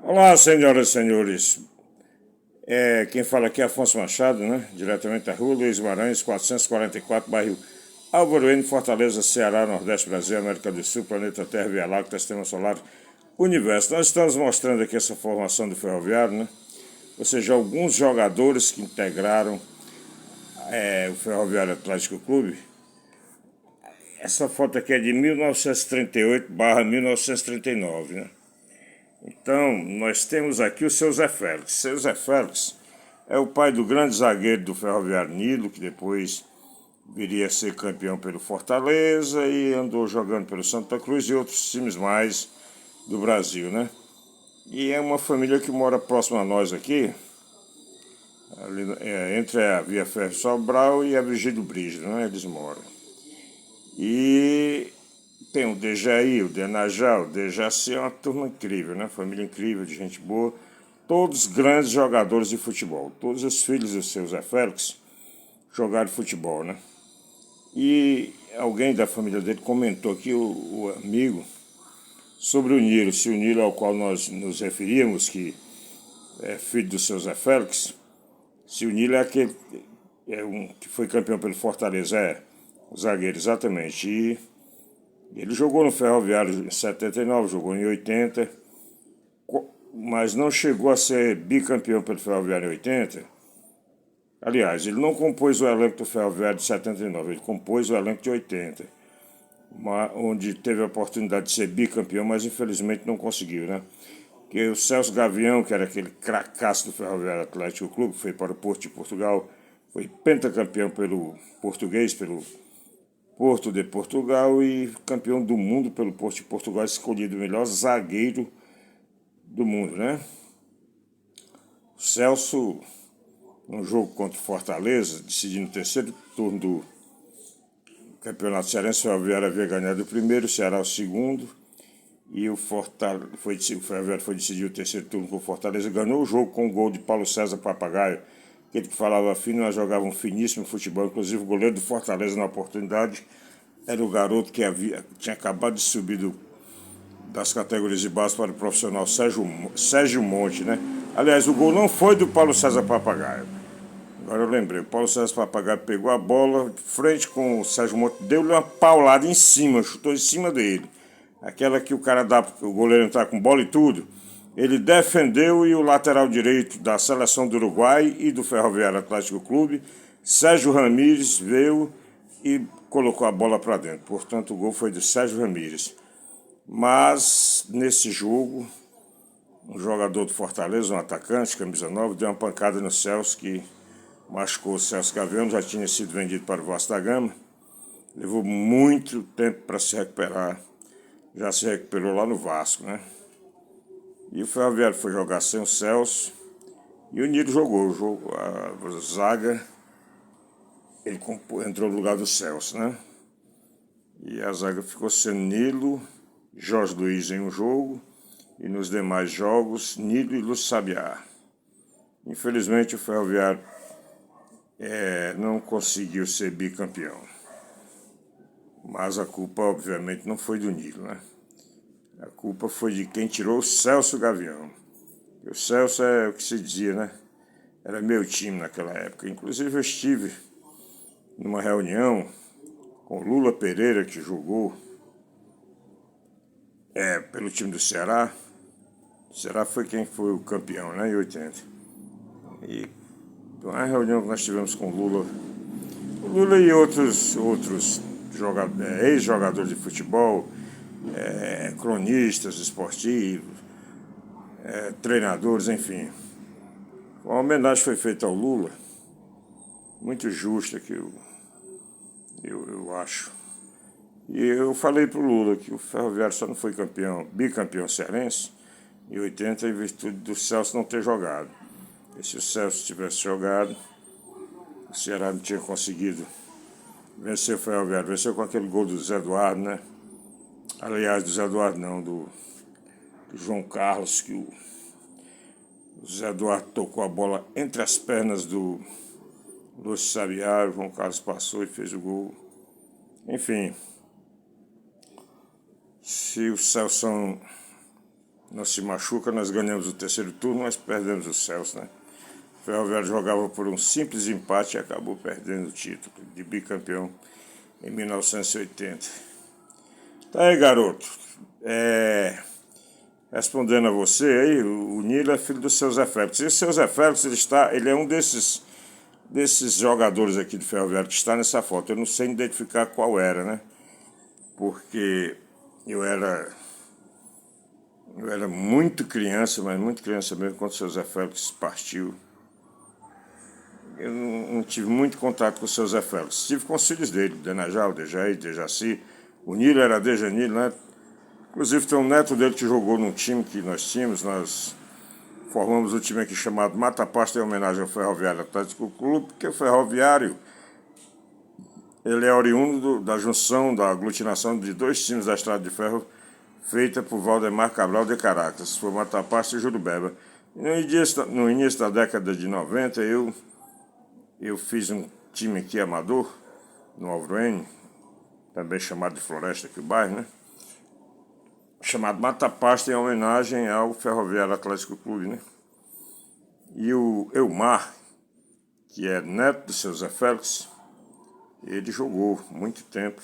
Olá, senhoras e senhores. Quem fala aqui é Afonso Machado, né? Diretamente da Rua Luiz Guimarães, 444, bairro Álvaro N, Fortaleza, Ceará, Nordeste, Brasil, América do Sul, planeta Terra, Via Láctea, Sistema Solar, Universo. Nós estamos mostrando aqui essa formação do Ferroviário, né? Ou seja, alguns jogadores que integraram o Ferroviário Atlético Clube. Essa foto aqui é de 1938/1939, né? Então, nós temos aqui o seu Zé Félix. Seu Zé Félix é o pai do grande zagueiro do Ferroviário Nilo, que depois viria a ser campeão pelo Fortaleza e andou jogando pelo Santa Cruz e outros times mais do Brasil, né? E é uma família que mora próximo a nós aqui, ali, entre a Via Ferro Sobral e a Virgílio Brígido, né? Eles moram. E tem o Dejaí, o Denajá, o Dejaci, é uma turma incrível, né? Família incrível, de gente boa. Todos grandes jogadores de futebol. Todos os filhos do seu Zé Félix jogaram futebol, né? E alguém da família dele comentou aqui, o amigo, sobre o Nilo. Se o Nilo ao qual nós nos referíamos, que é filho do seu Zé Félix, se o Nilo é aquele que foi campeão pelo Fortaleza, o zagueiro, exatamente. E ele jogou no Ferroviário em 79, jogou em 80, mas não chegou a ser bicampeão pelo Ferroviário em 80. Aliás, ele não compôs o elenco do Ferroviário de 79, ele compôs o elenco de 80, onde teve a oportunidade de ser bicampeão, mas infelizmente não conseguiu, né? Porque o Celso Gavião, que era aquele cracaço do Ferroviário Atlético Clube, foi para o Porto de Portugal, foi pentacampeão pelo Português, pelo Porto de Portugal, e campeão do mundo pelo Porto de Portugal, escolhido o melhor zagueiro do mundo, né? O Celso, num jogo contra o Fortaleza, decidindo o terceiro turno do Campeonato Cearense, o Ferroviário havia ganhado o primeiro, o Ceará o segundo, e o Ferroviário foi decidir o terceiro turno com o Fortaleza, ganhou o jogo com o gol de Paulo César Papagaio, aquele que falava fino, mas jogava um finíssimo futebol, inclusive o goleiro do Fortaleza na oportunidade era o garoto que tinha acabado de subir das categorias de base para o profissional Sérgio Monte, né? Aliás, o gol não foi do Paulo César Papagaio. Agora eu lembrei, o Paulo César Papagaio pegou a bola de frente com o Sérgio Monte, deu-lhe uma paulada em cima, chutou em cima dele. Aquela que o cara dá, o goleiro entrar com bola e tudo. Ele defendeu e o lateral direito da seleção do Uruguai e do Ferroviário Atlético Clube, Sérgio Ramírez, veio e colocou a bola para dentro. Portanto, o gol foi do Sérgio Ramírez. Mas, nesse jogo, um jogador do Fortaleza, um atacante, camisa 9, deu uma pancada no Celso que machucou o Celso Gavião, já tinha sido vendido para o Vasco da Gama. Levou muito tempo para se recuperar. Já se recuperou lá no Vasco, né? E o Ferroviário foi jogar sem o Celso. E o Nilo jogou o jogo, a zaga. Ele entrou no lugar do Celso, né? E a zaga ficou sendo Nilo, Jorge Luiz em um jogo. E nos demais jogos, Nilo e Lúcio Sabiá. Infelizmente o Ferroviário não conseguiu ser bicampeão. Mas a culpa, obviamente, não foi do Nilo, né? A culpa foi de quem tirou o Celso Gavião. E o Celso é o que se dizia, né? Era meu time naquela época. Inclusive eu estive numa reunião com o Lula Pereira, que jogou pelo time do Ceará. O Ceará foi quem foi o campeão, né, em 80. E uma reunião que nós tivemos com o Lula e outros ex-jogadores de futebol, cronistas esportivos, treinadores, enfim. Uma homenagem foi feita ao Lula, muito justa, que eu acho. E eu falei para o Lula que o Ferroviário só não foi bicampeão cearense em 80 em virtude do Celso não ter jogado. E se o Celso tivesse jogado, o Ceará não tinha conseguido vencer o Ferroviário. Venceu com aquele gol do Zé Eduardo, né? Aliás, do Zé Eduardo não, do João Carlos, que o Zé Eduardo tocou a bola entre as pernas do Lúcio Sabiá, o João Carlos passou e fez o gol. Enfim, se o Celso não se machuca, nós ganhamos o terceiro turno, mas perdemos o Celso, né? O Ferroviário jogava por um simples empate e acabou perdendo o título de bicampeão em 1980. Tá aí, garoto. Respondendo a você aí, o Nilo é filho do seu Zé Félix. E o seu Zé Félix, ele é um desses jogadores aqui do Ferroviário que está nessa foto. Eu não sei identificar qual era, né? Porque eu era muito criança, mas muito criança mesmo, quando o seu Zé Félix partiu. Eu não tive muito contato com o seu Zé Félix. Tive com os filhos dele, Denajal, Dejaí, Dejaci. O Nilo era Dejanilo, né? Inclusive tem um neto dele que jogou num time que nós tínhamos. Nós formamos um time aqui chamado Mata Pasta em homenagem ao Ferroviário Atlético Clube, porque o Ferroviário ele é oriundo da junção, da aglutinação de dois times da Estrada de Ferro feita por Valdemar Cabral de Caracas, foi Mata Pasta e Jurubeba. No início da década de 90, eu fiz um time aqui amador, no Alvruene, também chamado de Floresta aqui o bairro, né? Chamado Mata Pasta em homenagem ao Ferroviário Atlético Clube, né? E o Elmar, que é neto do seu Zé Félix, ele jogou muito tempo.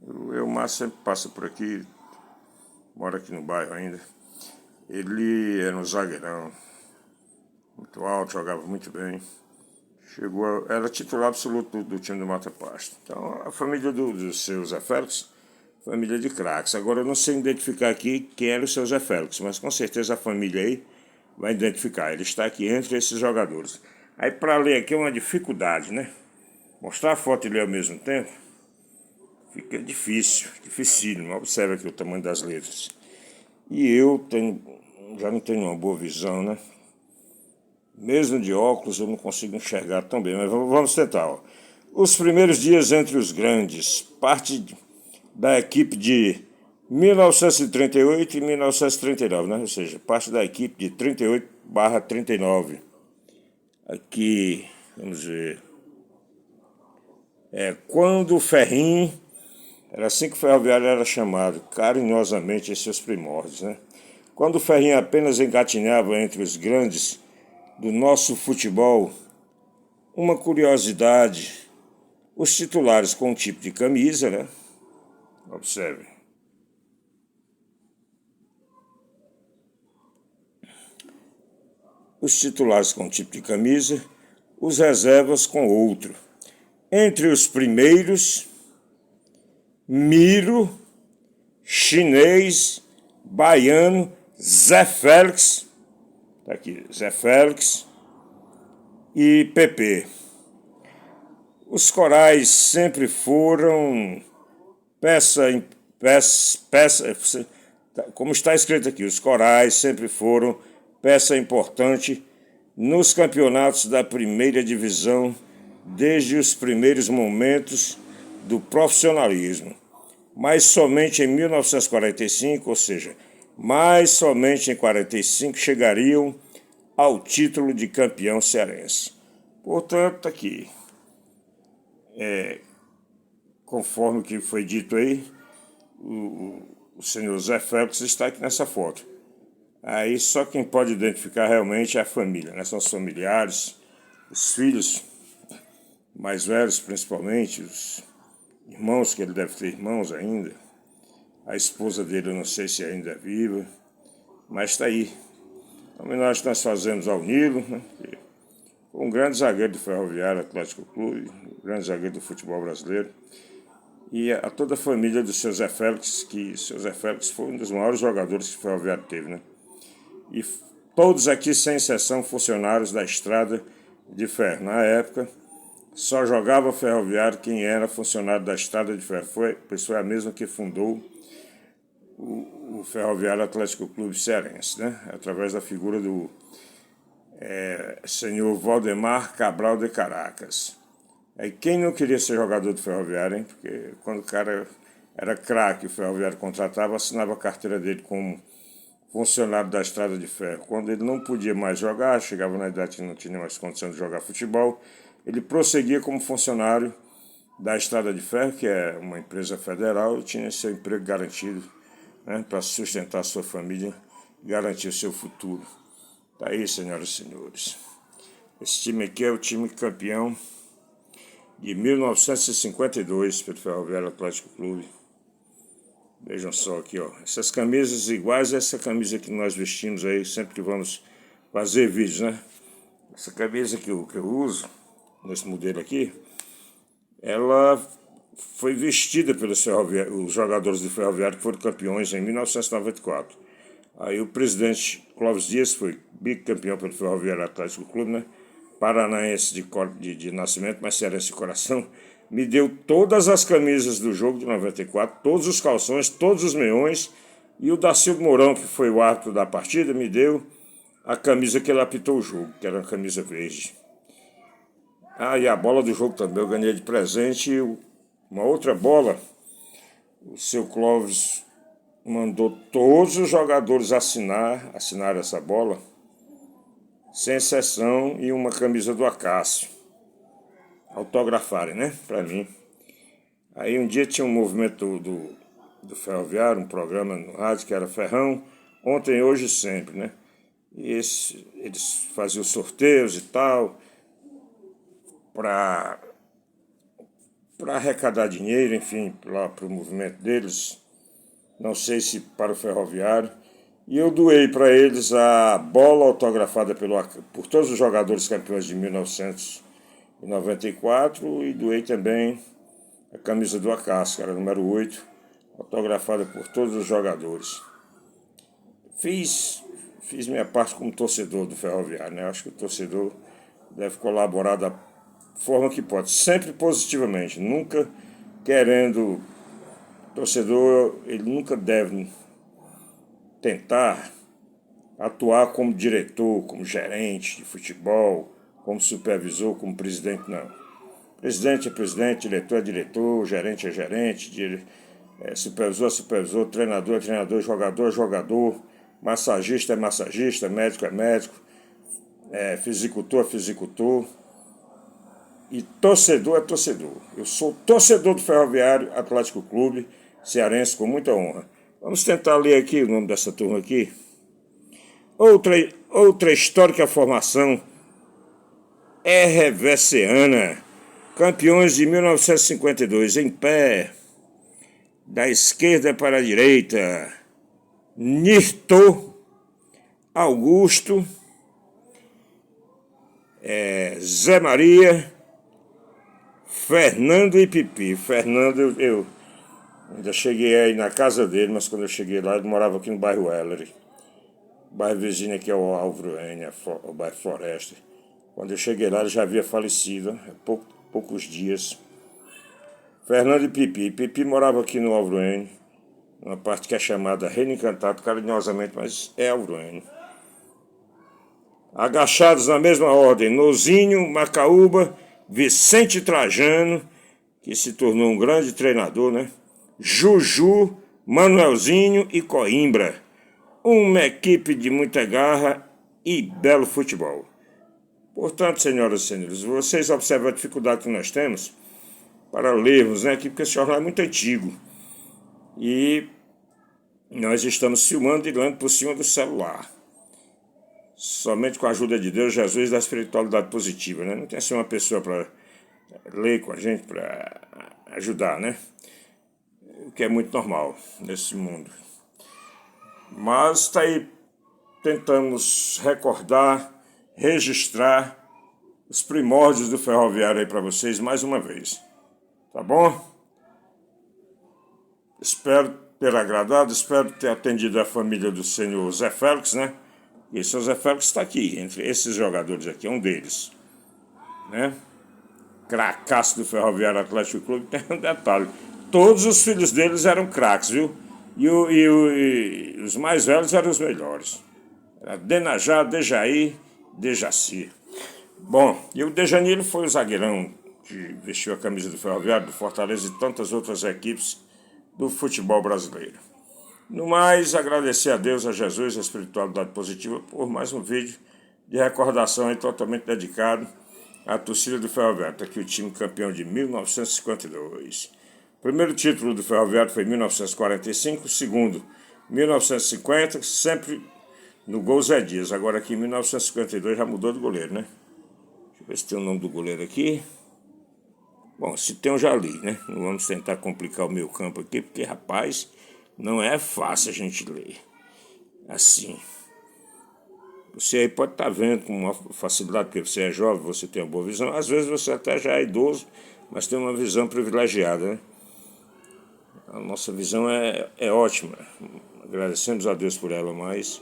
O Elmar sempre passa por aqui, mora aqui no bairro ainda. Ele era um zagueirão, muito alto, jogava muito bem. Era titular absoluto do time do Mata Pasta. Então, a família do seu Zé Félix, família de craques. Agora, eu não sei identificar aqui quem era o seu Zé Félix, mas com certeza a família aí vai identificar. Ele está aqui entre esses jogadores. Aí, para ler aqui é uma dificuldade, né? Mostrar a foto e ler ao mesmo tempo fica dificílimo. Observe aqui o tamanho das letras. E eu já não tenho uma boa visão, né? Mesmo de óculos eu não consigo enxergar tão bem, mas vamos tentar. Ó. Os primeiros dias entre os grandes, parte da equipe de 1938 e 1939, né? Ou seja, parte da equipe de 38/39. Aqui, vamos ver. Quando o Ferrinho, era assim que o Ferroviário era chamado, carinhosamente em seus primórdios, né? Quando o Ferrinho apenas engatinhava entre os grandes do nosso futebol, uma curiosidade, os titulares com um tipo de camisa, né? Observe. Os titulares com um tipo de camisa, os reservas com outro. Entre os primeiros, Miro, Chinês, Baiano, Zé Félix, tá aqui, Zé Félix e PP. Os corais sempre foram como está escrito aqui, os corais sempre foram peça importante nos campeonatos da primeira divisão desde os primeiros momentos do profissionalismo. Mas somente em 1945, ou seja, mais somente em 45 chegariam ao título de campeão cearense. Portanto, aqui, conforme o que foi dito aí, o senhor Zé Félix está aqui nessa foto. Aí só quem pode identificar realmente é a família, né? São os familiares, os filhos mais velhos principalmente, os irmãos, que ele deve ter irmãos ainda. A esposa dele eu não sei se ainda é viva, mas está aí. A homenagem que nós fazemos ao Nilo, né? Foi um grande zagueiro do Ferroviário Atlético Clube, um grande zagueiro do futebol brasileiro. E a toda a família do seu Zé Félix, que seu Zé Félix foi um dos maiores jogadores que o Ferroviário teve, né? E todos aqui, sem exceção, funcionários da Estrada de Ferro. Na época, só jogava Ferroviário quem era funcionário da Estrada de Ferro. Foi a mesma que fundou o Ferroviário Atlético Clube Cearense, né? Através da figura do senhor Valdemar Cabral de Caracas. Aí quem não queria ser jogador do Ferroviário, hein? Porque quando o cara era craque, o Ferroviário contratava, assinava a carteira dele como funcionário da Estrada de Ferro. Quando ele não podia mais jogar, chegava na idade que não tinha mais condição de jogar futebol, ele prosseguia como funcionário da Estrada de Ferro, que é uma empresa federal, e tinha seu emprego garantido, né, para sustentar sua família garantir o seu futuro. Tá aí, senhoras e senhores. Esse time aqui é o time campeão de 1952 pelo Ferroviário Atlético Clube. Vejam só aqui, ó. Essas camisas iguais a essa camisa que nós vestimos aí, sempre que vamos fazer vídeos, né? Essa camisa que eu uso, nesse modelo aqui, ela foi vestida pelos os jogadores do Ferroviário que foram campeões em 1994. Aí o presidente Clóvis Dias foi bicampeão pelo Ferroviário Atlético Clube, né? Paranaense de nascimento, mas cearense de coração. Me deu todas as camisas do jogo de 94, todos os calções, todos os meiões. E o Dacildo Mourão, que foi o árbitro da partida, me deu a camisa que ele apitou o jogo, que era uma camisa verde. Ah, e a bola do jogo também eu ganhei de presente. E uma outra bola, o seu Clóvis mandou todos os jogadores assinar essa bola, sem exceção, e uma camisa do Acácio, autografarem, né, pra mim. Aí um dia tinha um movimento do Ferroviário, um programa no rádio que era Ferrão, ontem, hoje e sempre, né, e eles faziam sorteios e tal, para arrecadar dinheiro, enfim, lá para o movimento deles, não sei se para o Ferroviário, e eu doei para eles a bola autografada por todos os jogadores campeões de 1994 e doei também a camisa do Acácio, que era número 8, autografada por todos os jogadores. Fiz minha parte como torcedor do Ferroviário, né? Acho que o torcedor deve colaborar da forma que pode, sempre positivamente, nunca querendo. O torcedor, ele nunca deve tentar atuar como diretor, como gerente de futebol, como supervisor, como presidente, não. Presidente é presidente, diretor é diretor, gerente é gerente, supervisor é supervisor, treinador é treinador, jogador é jogador, massagista é massagista, médico é médico, fisicultor é fisicultor. E torcedor é torcedor. Eu sou torcedor do Ferroviário Atlético Clube cearense com muita honra. Vamos tentar ler aqui o nome dessa turma aqui. Outra histórica formação RVCana, campeões de 1952, em pé, da esquerda para a direita, Nirto, Augusto, Zé Maria, Fernando e Pipi. Fernando, eu ainda cheguei aí na casa dele, mas quando eu cheguei lá, ele morava aqui no bairro Ellery. O bairro vizinho aqui é o Álvaro N, o bairro Floresta. Quando eu cheguei lá, ele já havia falecido, há poucos dias. Fernando e Pipi. Pipi morava aqui no Álvaro N, uma parte que é chamada Reino Encantado, carinhosamente, mas é Álvaro N. Agachados na mesma ordem, Nozinho, Macaúba, Vicente Trajano, que se tornou um grande treinador, né? Juju, Manuelzinho e Coimbra. Uma equipe de muita garra e belo futebol. Portanto, senhoras e senhores, vocês observam a dificuldade que nós temos para lermos, né? Aqui, porque esse jornal é muito antigo. E nós estamos filmando e lendo por cima do celular. Somente com a ajuda de Deus, Jesus e da espiritualidade positiva, né? Não tem assim uma pessoa para ler com a gente, para ajudar, né? O que é muito normal nesse mundo. Mas está aí, tentamos recordar, registrar os primórdios do Ferroviário aí para vocês mais uma vez. Tá bom? Espero ter agradado, espero ter atendido a família do senhor Zé Félix, né? E o senhor Zé Félix está aqui, entre esses jogadores aqui, é um deles, né? Cracaço do Ferroviário Atlético Clube. Tem um detalhe, todos os filhos deles eram craques, viu? E os mais velhos eram os melhores. Era Denajá, Dejaí, Dejaci. Bom, e o Dejanilo foi o zagueirão que vestiu a camisa do Ferroviário, do Fortaleza e tantas outras equipes do futebol brasileiro. No mais, agradecer a Deus, a Jesus, a espiritualidade positiva, por mais um vídeo de recordação aí totalmente dedicado à torcida do Ferroviário. Está aqui o time campeão de 1952. O primeiro título do Ferroviário foi em 1945, o segundo, 1950, sempre No gol Zé Dias. Agora aqui em 1952 já mudou de goleiro, né? Deixa eu ver se tem o nome do goleiro aqui. Bom, se tem eu já li, né? Não vamos tentar complicar o meu campo aqui, porque, rapaz, não é fácil a gente ler. Assim. Você aí pode estar vendo com uma facilidade, porque você é jovem, você tem uma boa visão. Às vezes você até já é idoso, mas tem uma visão privilegiada, né? A nossa visão é ótima. Agradecemos a Deus por ela, mas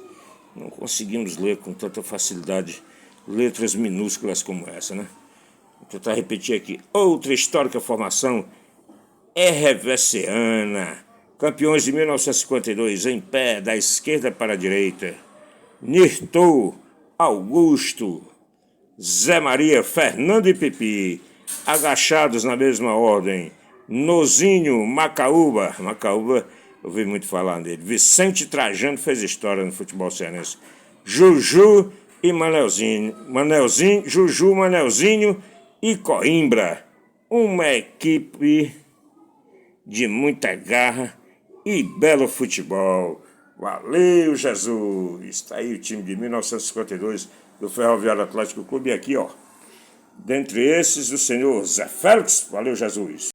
não conseguimos ler com tanta facilidade letras minúsculas como essa, né? Vou tentar repetir aqui. Outra histórica formação RVCana. Campeões de 1952, em pé, da esquerda para a direita. Nirtou, Augusto, Zé Maria, Fernando e Pipi. Agachados na mesma ordem. Nozinho, Macaúba. Macaúba, eu ouvi muito falar dele. Vicente Trajano fez história no futebol cearense. Juju e Manelzinho. Juju, Manelzinho e Coimbra. Uma equipe de muita garra e belo futebol. Valeu, Jesus! Está aí o time de 1952 do Ferroviário Atlético Clube. E aqui, ó, dentre esses, o senhor Zé Félix. Valeu, Jesus!